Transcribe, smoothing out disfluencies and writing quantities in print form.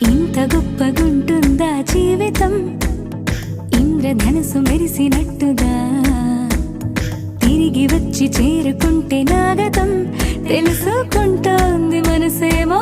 ఇంత గొప్పగుంటుందా జీవితం, ఇంద్రధనుసు మెరిసినట్టుగా తిరిగి వచ్చి చేరుకుంటే నాగతం తెలుసుకుంటోంది మనసేమో